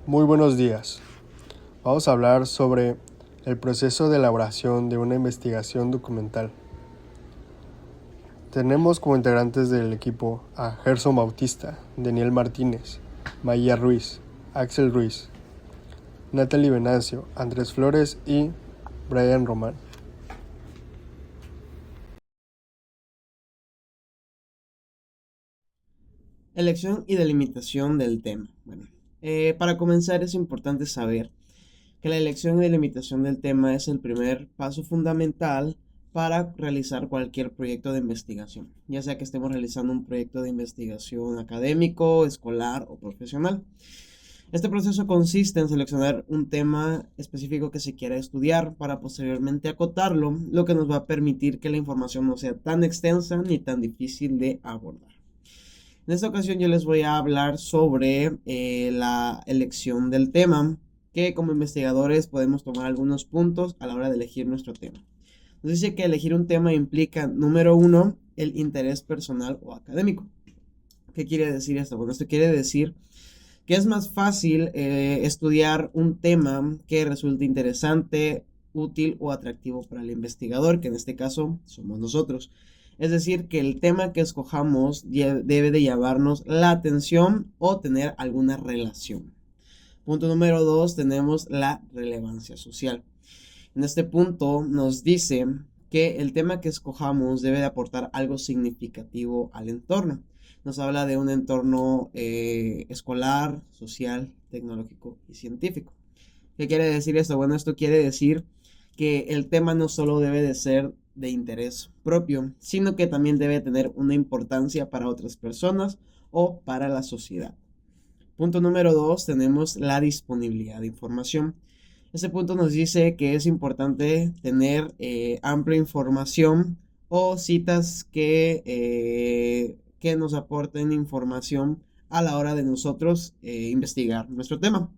Muy buenos días. Vamos a hablar sobre el proceso de elaboración de una investigación documental. Tenemos como integrantes del equipo a Gerson Bautista, Daniel Martínez, Maía Ruiz, Axel Ruiz, Natalie Venancio, Andrés Flores y Brian Román. Elección y delimitación del tema. Para comenzar es importante saber que la elección y delimitación del tema es el primer paso fundamental para realizar cualquier proyecto de investigación, ya sea que estemos realizando un proyecto de investigación académico, escolar o profesional. Este proceso consiste en seleccionar un tema específico que se quiera estudiar para posteriormente acotarlo, lo que nos va a permitir que la información no sea tan extensa ni tan difícil de abordar. En esta ocasión yo les voy a hablar sobre la elección del tema, que como investigadores podemos tomar algunos puntos a la hora de elegir nuestro tema. Nos dice que elegir un tema implica, número uno, el interés personal o académico. ¿Qué quiere decir esto? Bueno, esto quiere decir que es más fácil estudiar un tema que resulte interesante, útil o atractivo para el investigador, que en este caso somos nosotros. Es decir, que el tema que escojamos debe de llamarnos la atención o tener alguna relación. Punto número dos, tenemos la relevancia social. En este punto nos dice que el tema que escojamos debe de aportar algo significativo al entorno. Nos habla de un entorno escolar, social, tecnológico y científico. ¿Qué quiere decir esto? Bueno, esto quiere decir que el tema no solo debe de ser de interés propio, sino que también debe tener una importancia para otras personas o para la sociedad. Punto número dos, tenemos la disponibilidad de información. Este punto nos dice que es importante tener amplia información o citas que nos aporten información a la hora de nosotros investigar nuestro tema.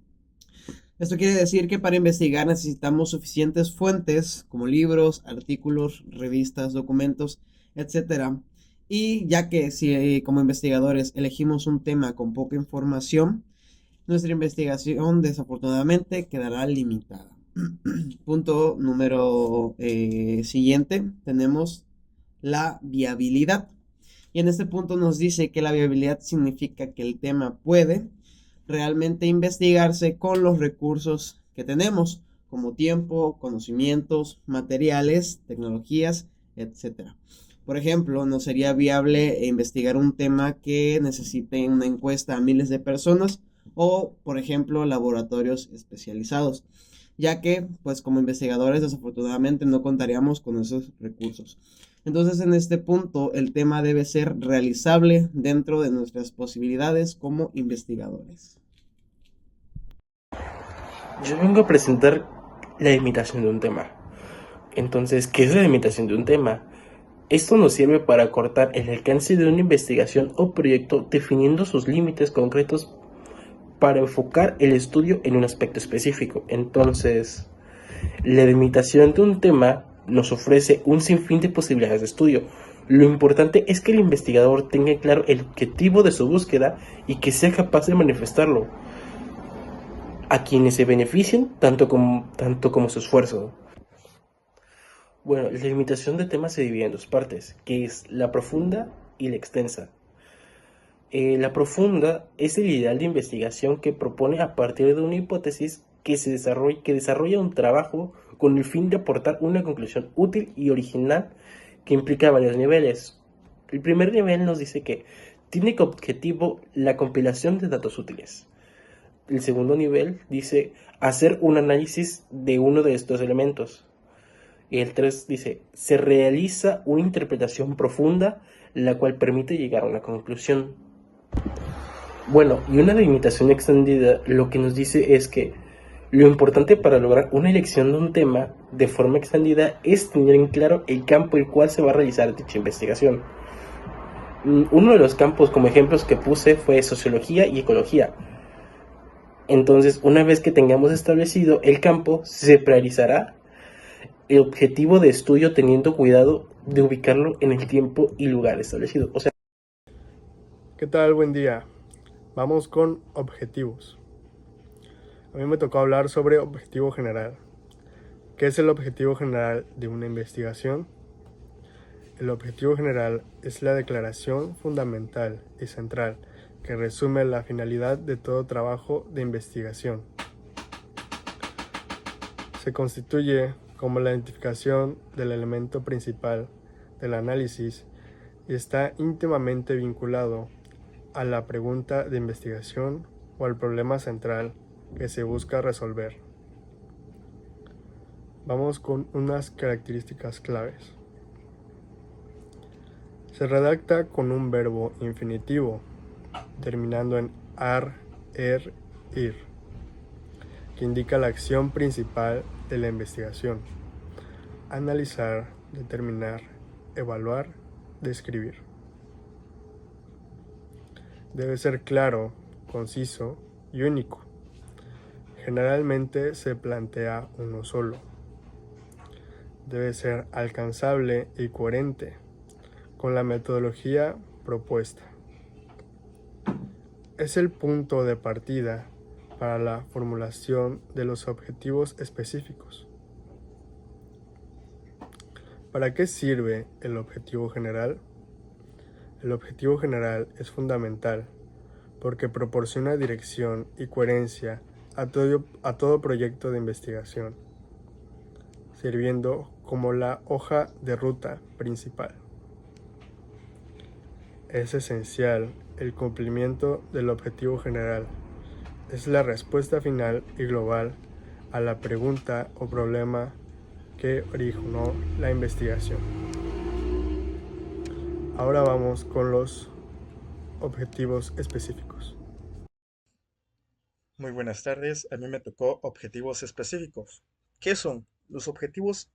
Esto quiere decir que para investigar necesitamos suficientes fuentes como libros, artículos, revistas, documentos, etcétera. Y ya que si como investigadores elegimos un tema con poca información, nuestra investigación desafortunadamente quedará limitada. Punto número siguiente, tenemos la viabilidad. Y en este punto nos dice que la viabilidad significa que el tema puede realmente investigarse con los recursos que tenemos, como tiempo, conocimientos, materiales, tecnologías, etcétera. Por ejemplo, no sería viable investigar un tema que necesite una encuesta a miles de personas o, por ejemplo, laboratorios especializados, ya que, pues como investigadores, desafortunadamente no contaríamos con esos recursos. Entonces, en este punto, el tema debe ser realizable dentro de nuestras posibilidades como investigadores. Yo vengo a presentar la limitación de un tema. Entonces, ¿qué es la limitación de un tema? Esto nos sirve para acortar el alcance de una investigación o proyecto definiendo sus límites concretos para enfocar el estudio en un aspecto específico. Entonces, la limitación de un tema nos ofrece un sinfín de posibilidades de estudio. Lo importante es que el investigador tenga claro el objetivo de su búsqueda y que sea capaz de manifestarlo a quienes se beneficien tanto como su esfuerzo. Bueno, la limitación de temas se divide en dos partes, que es la profunda y la extensa. La profunda es el ideal de investigación que propone a partir de una hipótesis que desarrolla un trabajo con el fin de aportar una conclusión útil y original que implica varios niveles. El primer nivel nos dice que tiene como objetivo la compilación de datos útiles. El segundo nivel dice hacer un análisis de uno de estos elementos. Y el 3 dice, se realiza una interpretación profunda, la cual permite llegar a una conclusión. Bueno, y una delimitación extendida lo que nos dice es que lo importante para lograr una elección de un tema de forma extendida es tener en claro el campo en el cual se va a realizar dicha investigación. Uno de los campos como ejemplos que puse fue sociología y ecología. Entonces, una vez que tengamos establecido el campo, se priorizará el objetivo de estudio teniendo cuidado de ubicarlo en el tiempo y lugar establecido. O sea, ¿Qué tal? Buen día. Vamos con objetivos. A mí me tocó hablar sobre objetivo general. ¿Qué es el objetivo general de una investigación? El objetivo general es la declaración fundamental y central que resume la finalidad de todo trabajo de investigación. Se constituye como la identificación del elemento principal del análisis y está íntimamente vinculado a la pregunta de investigación o al problema central que se busca resolver. Vamos con unas características claves. Se redacta con un verbo infinitivo, terminando en ar, ir, que indica la acción principal de la investigación: analizar, determinar, evaluar, describir. Debe ser claro, conciso y único. Generalmente se plantea uno solo. Debe ser alcanzable y coherente con la metodología propuesta. Es el punto de partida para la formulación de los objetivos específicos. ¿Para qué sirve el objetivo general? El objetivo general es fundamental porque proporciona dirección y coherencia a todo proyecto de investigación, sirviendo como la hoja de ruta principal. Es esencial el cumplimiento del objetivo general. Es la respuesta final y global a la pregunta o problema que originó la investigación. Ahora vamos con los objetivos específicos. Muy buenas tardes, a mí me tocó objetivos específicos. ¿Qué son? Los objetivos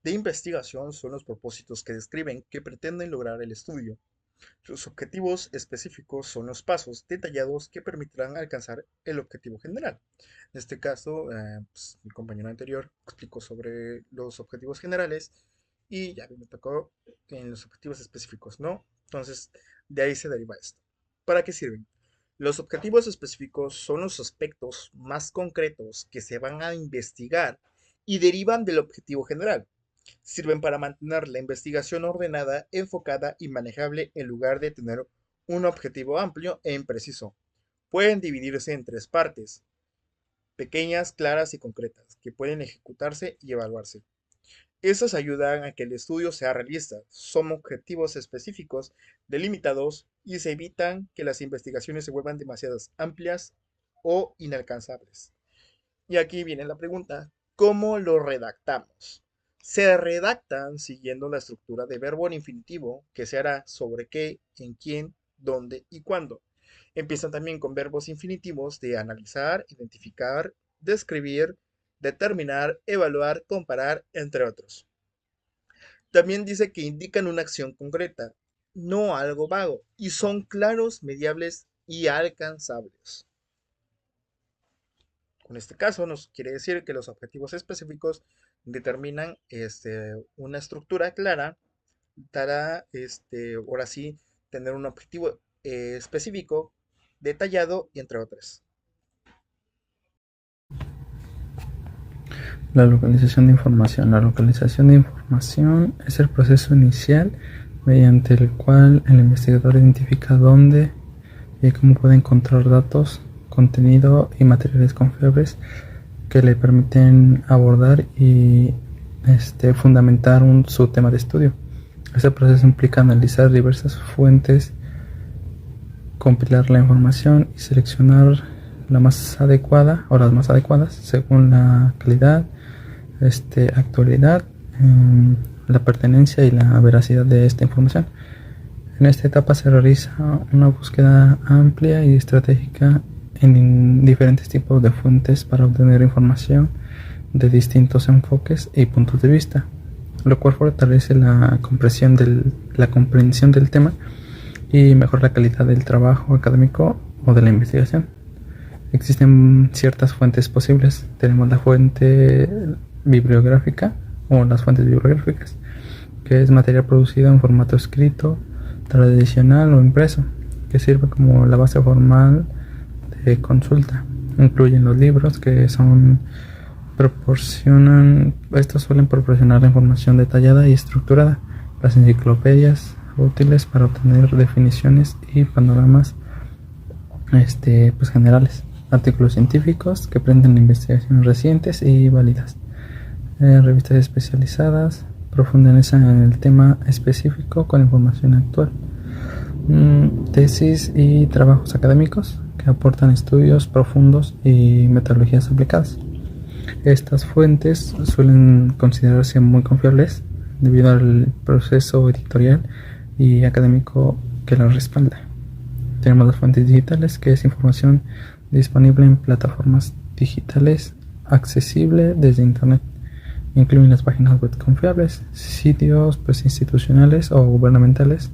de investigación son los propósitos que describen que pretenden lograr el estudio. Los objetivos específicos son los pasos detallados que permitirán alcanzar el objetivo general. En este caso, mi compañero anterior explicó sobre los objetivos generales y ya me tocó en los objetivos específicos, ¿no? Entonces, de ahí se deriva esto. ¿Para qué sirven? Los objetivos específicos son los aspectos más concretos que se van a investigar y derivan del objetivo general. Sirven para mantener la investigación ordenada, enfocada y manejable en lugar de tener un objetivo amplio e impreciso. Pueden dividirse en tres partes, pequeñas, claras y concretas, que pueden ejecutarse y evaluarse. Esas ayudan a que el estudio sea realista, son objetivos específicos, delimitados y se evitan que las investigaciones se vuelvan demasiado amplias o inalcanzables. Y aquí viene la pregunta, ¿cómo lo redactamos? Se redactan siguiendo la estructura de verbo en infinitivo, que se hará sobre qué, en quién, dónde y cuándo. Empiezan también con verbos infinitivos de analizar, identificar, describir, determinar, evaluar, comparar, entre otros. También dice que indican una acción concreta, no algo vago, y son claros, mediables y alcanzables. Con este caso nos quiere decir que los objetivos específicos determinan una estructura clara para ahora sí tener un objetivo específico, detallado y entre otros. La localización de información. La localización de información es el proceso inicial mediante el cual el investigador identifica dónde y cómo puede encontrar datos, contenido y materiales confiables que le permiten abordar y fundamentar su tema de estudio. Este proceso implica analizar diversas fuentes, compilar la información y seleccionar la más adecuada o las más adecuadas según la calidad, actualidad, la pertenencia y la veracidad de esta información. En esta etapa se realiza una búsqueda amplia y estratégica en diferentes tipos de fuentes para obtener información de distintos enfoques y puntos de vista, lo cual fortalece la comprensión del tema y mejora la calidad del trabajo académico o de la investigación. Existen ciertas fuentes posibles. Tenemos la fuente bibliográfica o las fuentes bibliográficas, que es material producido en formato escrito, tradicional o impreso, que sirve como la base formal de consulta. Incluyen los libros que estos suelen proporcionar la información detallada y estructurada, las enciclopedias útiles para obtener definiciones y panoramas pues generales, artículos científicos que presentan investigaciones recientes y válidas, revistas especializadas profundizan en el tema específico con información actual, tesis y trabajos académicos que aportan estudios profundos y metodologías aplicadas. Estas fuentes suelen considerarse muy confiables debido al proceso editorial y académico que las respalda. Tenemos las fuentes digitales, que es información disponible en plataformas digitales accesible desde Internet. Incluyen las páginas web confiables, sitios institucionales o gubernamentales.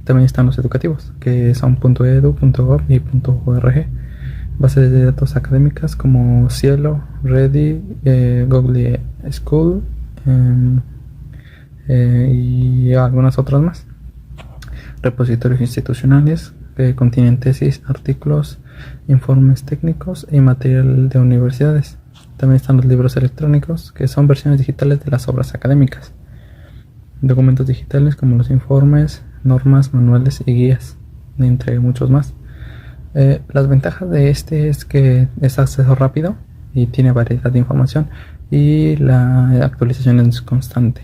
También están los educativos, que son .edu, .gov y .org. Bases de datos académicas como Cielo, Ready, Google School y algunas otras más. Repositorios institucionales que contienen tesis, artículos, informes técnicos y material de universidades. También están los libros electrónicos, que son versiones digitales de las obras académicas. Documentos digitales como los informes, normas, manuales y guías, entre muchos más. Las ventajas de este es que es acceso rápido y tiene variedad de información, y la actualización es constante.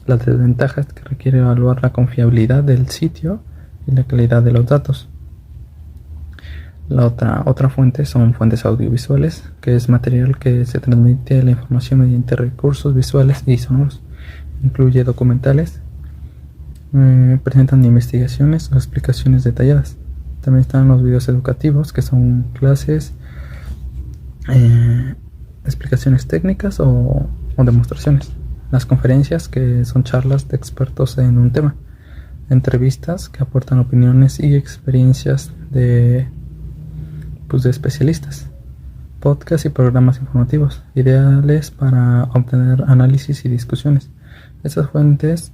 Las desventajas es que requiere evaluar la confiabilidad del sitio y la calidad de los datos. La otra fuente son fuentes audiovisuales, que es material que se transmite la información mediante recursos visuales y sonoros. Incluye documentales, presentan investigaciones o explicaciones detalladas. También están los videos educativos, que son clases, explicaciones técnicas o demostraciones. Las conferencias, que son charlas de expertos en un tema. Entrevistas, que aportan opiniones y experiencias de especialistas. Podcasts y programas informativos, ideales para obtener análisis y discusiones. Estas fuentes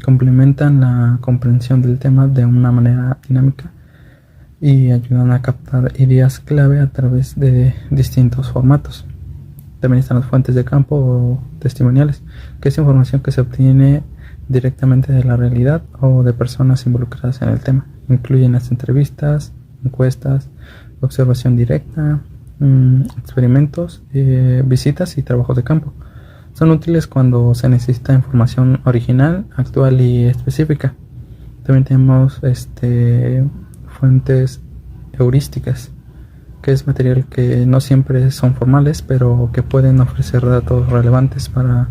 complementan la comprensión del tema de una manera dinámica y ayudan a captar ideas clave a través de distintos formatos. También están las fuentes de campo o testimoniales, que es información que se obtiene directamente de la realidad o de personas involucradas en el tema. Incluyen las entrevistas, encuestas, observación directa, experimentos, visitas y trabajos de campo. Son útiles cuando se necesita información original, actual y específica. También tenemos fuentes heurísticas, que es material que no siempre son formales, pero que pueden ofrecer datos relevantes para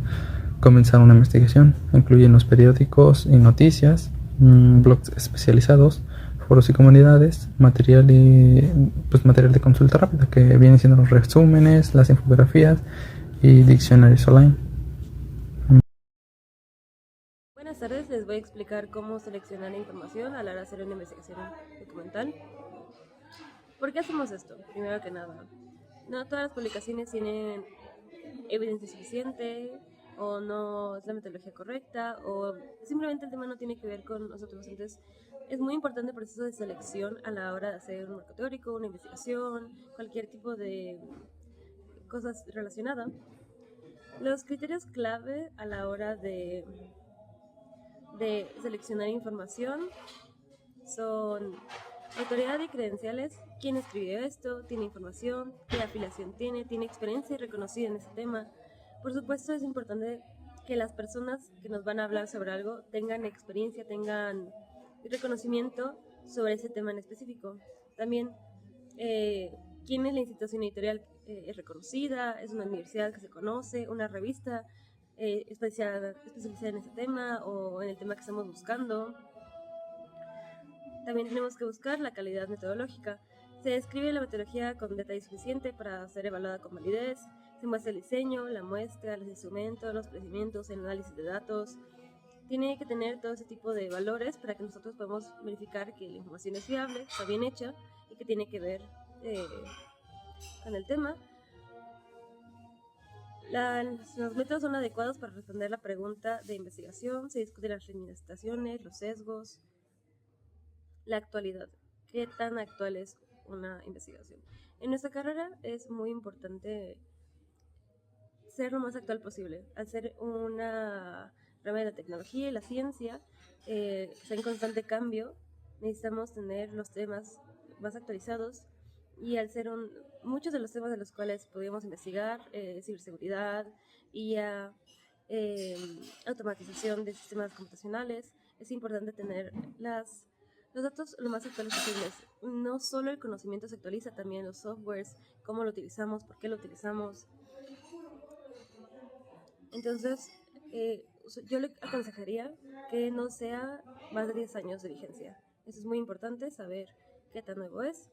comenzar una investigación. Incluyen los periódicos y noticias, blogs especializados, foros y comunidades, material de consulta rápida, que vienen siendo los resúmenes, las infografías y diccionarios online. Buenas tardes, les voy a explicar cómo seleccionar la información a la hora de hacer una investigación documental. ¿Por qué hacemos esto? Primero que nada, no todas las publicaciones tienen evidencia suficiente, o no es la metodología correcta, o simplemente el tema no tiene que ver con nosotros. Entonces es muy importante el proceso de selección a la hora de hacer un marco teórico, una investigación, cualquier tipo de cosas relacionadas. Los criterios clave a la hora de seleccionar información son autoridad y credenciales, quién escribió esto, tiene información, qué afiliación tiene experiencia reconocida en ese tema. Por supuesto, es importante que las personas que nos van a hablar sobre algo tengan experiencia, tengan reconocimiento sobre ese tema en específico. También, quién es la institución editorial, es reconocida, es una universidad que se conoce, una revista especializada en ese tema o en el tema que estamos buscando. También tenemos que buscar la calidad metodológica. Se describe la metodología con detalle suficiente para ser evaluada con validez. Se muestra el diseño, la muestra, los instrumentos, los procedimientos, el análisis de datos. Tiene que tener todo ese tipo de valores para que nosotros podamos verificar que la información es fiable, está bien hecha y que tiene que ver con el tema. Los métodos son adecuados para responder la pregunta de investigación. Se discuten las limitaciones, los sesgos, la actualidad. ¿Qué tan actual es una investigación. En nuestra carrera es muy importante ser lo más actual posible. Al ser una rama de la tecnología y la ciencia, que está en constante cambio, necesitamos tener los temas más actualizados, y al ser muchos de los temas de los cuales podemos investigar, ciberseguridad, IA, automatización de sistemas computacionales, es importante tener los datos lo más actuales posibles. No solo el conocimiento se actualiza, también los softwares, cómo lo utilizamos, por qué lo utilizamos. Entonces, yo le aconsejaría que no sea más de 10 años de vigencia. Eso es muy importante, saber qué tan nuevo es.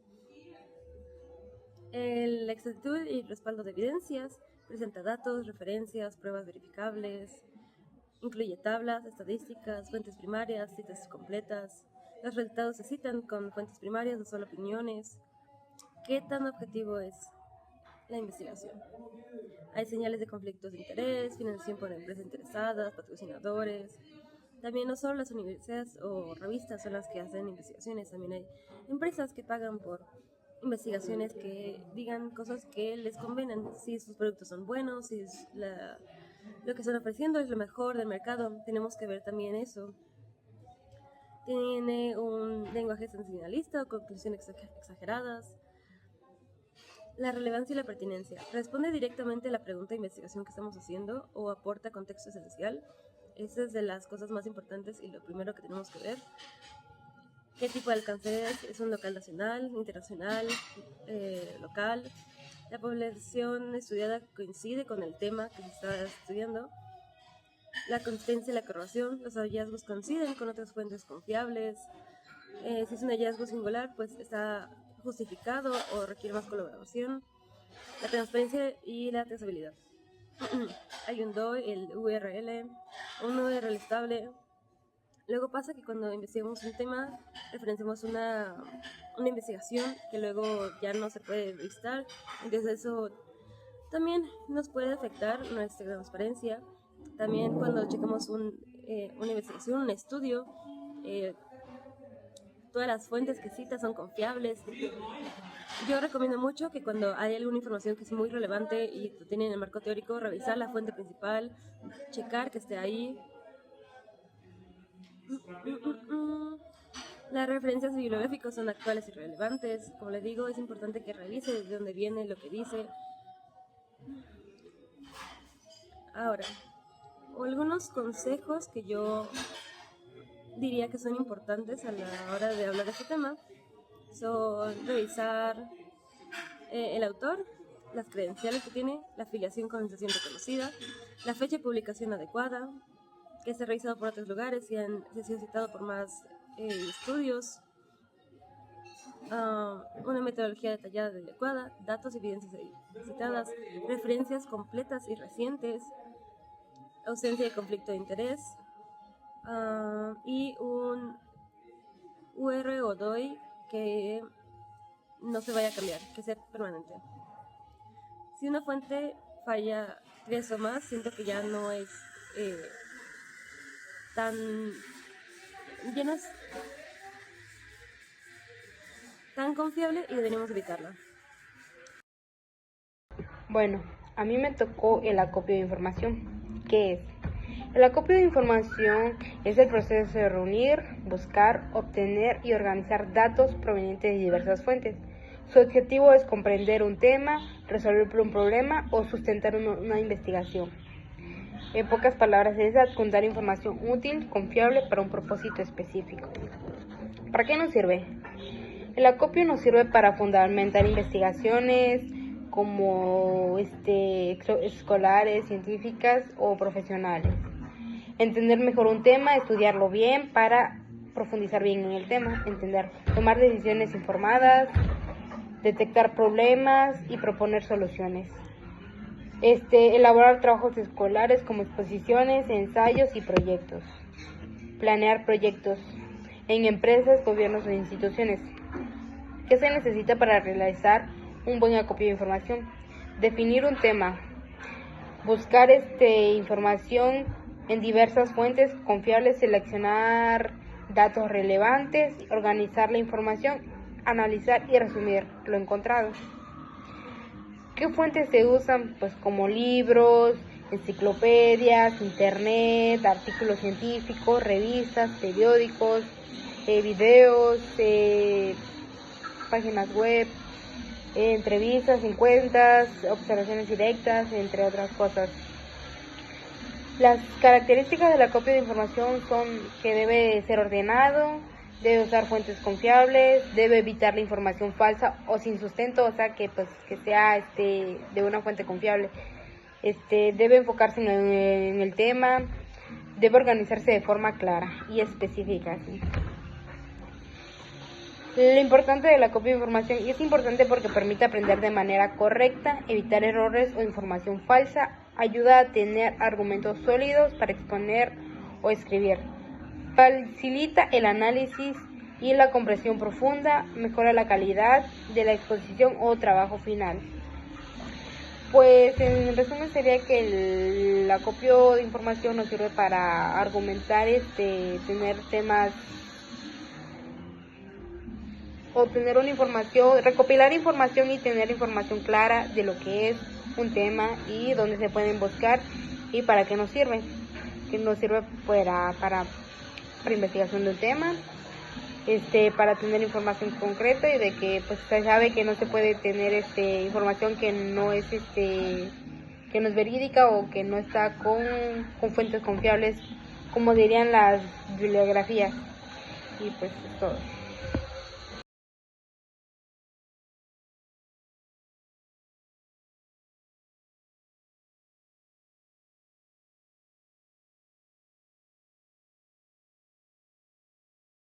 La exactitud y respaldo de evidencias presenta datos, referencias, pruebas verificables, incluye tablas, estadísticas, fuentes primarias, citas completas. Los resultados se citan con fuentes primarias, no solo opiniones. ¿Qué tan objetivo es la investigación? Hay señales de conflictos de interés, financiación por empresas interesadas, patrocinadores. También no solo las universidades o revistas son las que hacen investigaciones, también hay empresas que pagan por investigaciones que digan cosas que les convengan, si sus productos son buenos, si lo que están ofreciendo es lo mejor del mercado. Tenemos que ver también eso. Tiene un lenguaje sensacionalista o conclusiones exageradas. La relevancia y la pertinencia. Responde directamente a la pregunta de investigación que estamos haciendo o aporta contexto esencial. Esa es de las cosas más importantes y lo primero que tenemos que ver. ¿Qué tipo de alcance es? ¿Es un local nacional, internacional, local? La población estudiada coincide con el tema que se está estudiando. La consistencia y la correlación. Los hallazgos coinciden con otras fuentes confiables. Si es un hallazgo singular, pues está justificado o requiere más colaboración. La transparencia y la trazabilidad. Hay un DOI, el URL, un URL estable. Luego pasa que cuando investigamos un tema, referenciamos una investigación que luego ya no se puede visitar. Entonces eso también nos puede afectar nuestra transparencia. También cuando checamos una investigación, un estudio, todas las fuentes que cita son confiables. Yo recomiendo mucho que cuando hay alguna información que es muy relevante y lo tiene en el marco teórico, revisar la fuente principal, checar que esté ahí. Las referencias bibliográficas son actuales y relevantes. Como les digo, es importante que revise de dónde viene lo que dice. Ahora, algunos consejos que yo diría que son importantes a la hora de hablar de este tema son revisar el autor, las credenciales que tiene, la afiliación con organización reconocida, la fecha de publicación adecuada, que se ha revisado por otros lugares y se ha sido citado por más estudios, una metodología detallada y adecuada, datos y evidencias citadas, referencias completas y recientes, ausencia de conflicto de interés, y un UR o DOI que no se vaya a cambiar, que sea permanente. Si una fuente falla 3 o más, siento que ya no es ya no es tan confiable y deberíamos evitarla. Bueno, a mí me tocó el acopio de información. ¿Qué es? El acopio de información es el proceso de reunir, buscar, obtener y organizar datos provenientes de diversas fuentes. Su objetivo es comprender un tema, resolver un problema o sustentar una investigación. En pocas palabras, es adjuntar información útil, confiable para un propósito específico. ¿Para qué nos sirve? El acopio nos sirve para fundamentar investigaciones como escolares, científicas o profesionales. Entender mejor un tema, estudiarlo bien para profundizar bien en el tema, tomar decisiones informadas, detectar problemas y proponer soluciones. Elaborar trabajos escolares como exposiciones, ensayos y proyectos. Planear proyectos en empresas, gobiernos o instituciones. ¿Qué se necesita para realizar un buen acopio de información? Definir un tema. Buscar información en diversas fuentes confiables, seleccionar datos relevantes, organizar la información analizar y resumir lo encontrado. ¿Qué fuentes se usan? Pues como libros, enciclopedias, internet, artículos científicos, revistas, periódicos, videos, páginas web, entrevistas, encuestas, observaciones directas, entre otras cosas. Las características de la copia de información son que debe ser ordenado, debe usar fuentes confiables, debe evitar la información falsa o sin sustento, o sea que sea de una fuente confiable. Debe enfocarse en el tema, debe organizarse de forma clara y específica. ¿Sí? Lo importante de la copia de información, y es importante porque permite aprender de manera correcta, evitar errores o información falsa, ayuda a tener argumentos sólidos para exponer o escribir, facilita el análisis y la comprensión profunda, mejora la calidad de la exposición o trabajo final. Pues en resumen sería que el acopio de información nos sirve para argumentar, tener temas, obtener una información, recopilar información y tener información clara de lo que es un tema y dónde se pueden buscar y para qué nos sirve. Que nos sirve para investigación de un tema, para tener información concreta y de que pues se sabe que no se puede tener información que no es que no es verídica o que no está con fuentes confiables, como dirían las bibliografías. Y pues es todo.